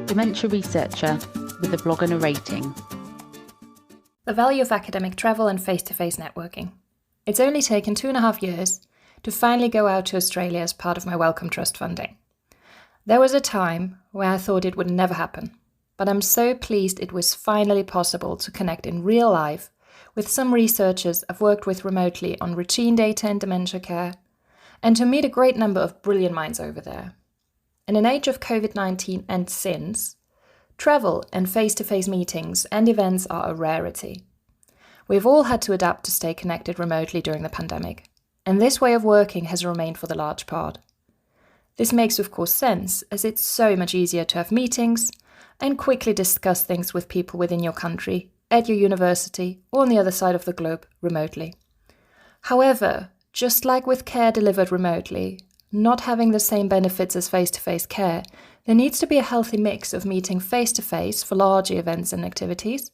Dementia Researcher with a blog and a rating. The value of academic travel and face-to-face networking. It's only taken 2.5 years to finally go out to Australia as part of my Wellcome Trust funding. There was a time where I thought it would never happen, but I'm so pleased it was finally possible to connect in real life with some researchers I've worked with remotely on routine data and dementia care, and to meet a great number of brilliant minds over there. In an age of COVID-19 and since, travel and face-to-face meetings and events are a rarity. We've all had to adapt to stay connected remotely during the pandemic, and this way of working has remained for the large part. This makes, of course, sense, as it's so much easier to have meetings and quickly discuss things with people within your country, at your university, or on the other side of the globe remotely. However, just like with care delivered remotely, not having the same benefits as face-to-face care, there needs to be a healthy mix of meeting face-to-face for larger events and activities,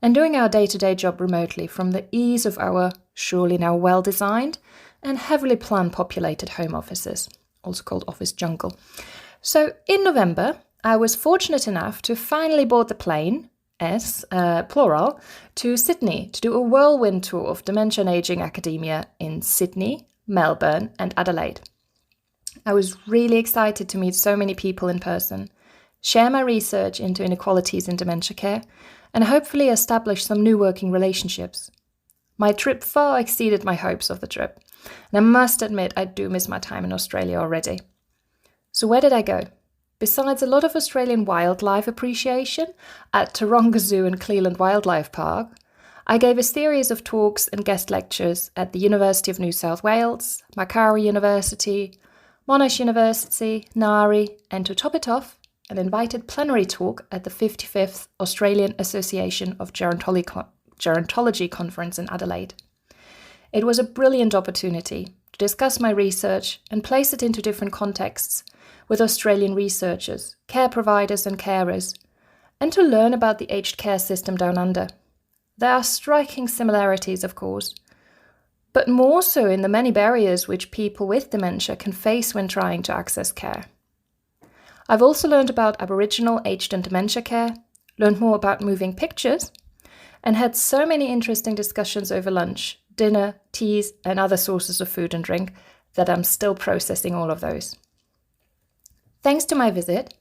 and doing our day-to-day job remotely from the ease of our, surely now well-designed, and heavily planned populated home offices, also called office jungle. So in November, I was fortunate enough to finally board the plane, plural, to Sydney to do a whirlwind tour of dementia and aging academia in Sydney, Melbourne, and Adelaide. I was really excited to meet so many people in person, share my research into inequalities in dementia care, and hopefully establish some new working relationships. My trip far exceeded my hopes of the trip, and I must admit I do miss my time in Australia already. So where did I go? Besides a lot of Australian wildlife appreciation at Taronga Zoo and Cleland Wildlife Park, I gave a series of talks and guest lectures at the University of New South Wales, Macquarie University, Monash University, NIHR, and to top it off, an invited plenary talk at the 55th Australian Association of Gerontology Conference in Adelaide. It was a brilliant opportunity to discuss my research and place it into different contexts with Australian researchers, care providers and carers, and to learn about the aged care system down under. There are striking similarities, of course, but more so in the many barriers which people with dementia can face when trying to access care. I've also learned about Aboriginal aged and dementia care, learned more about moving pictures, and had so many interesting discussions over lunch, dinner, teas, and other sources of food and drink that I'm still processing all of those. Thanks to my visit,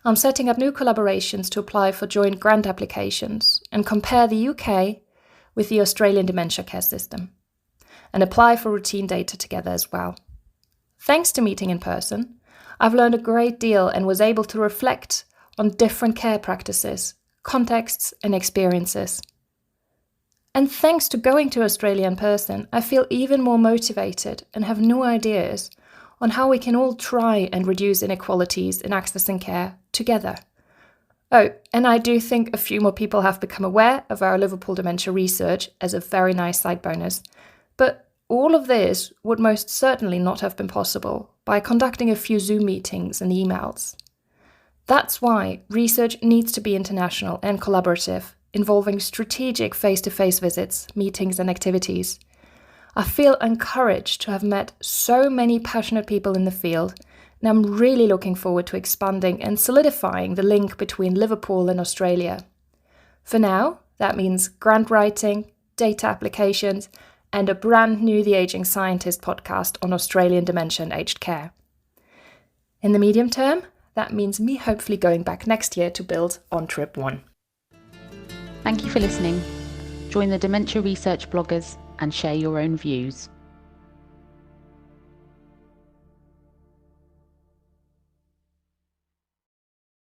I'm setting up new collaborations to apply for joint grant applications and compare the UK with the Australian dementia care system, and apply for routine data together as well. Thanks to meeting in person, I've learned a great deal and was able to reflect on different care practices, contexts, and experiences. And thanks to going to Australia in person, I feel even more motivated and have new ideas on how we can all try and reduce inequalities in accessing care together. Oh, and I do think a few more people have become aware of our Liverpool dementia research as a very nice side bonus. But all of this would most certainly not have been possible by conducting a few Zoom meetings and emails. That's why research needs to be international and collaborative, involving strategic face-to-face visits, meetings and activities. I feel encouraged to have met so many passionate people in the field, and I'm really looking forward to expanding and solidifying the link between Liverpool and Australia. For now, that means grant writing, data applications, and a brand new The Aging Scientist podcast on Australian dementia and aged care. In the medium term, that means me hopefully going back next year to build on Trip 1. Thank you for listening. Join the Dementia Research bloggers and share your own views.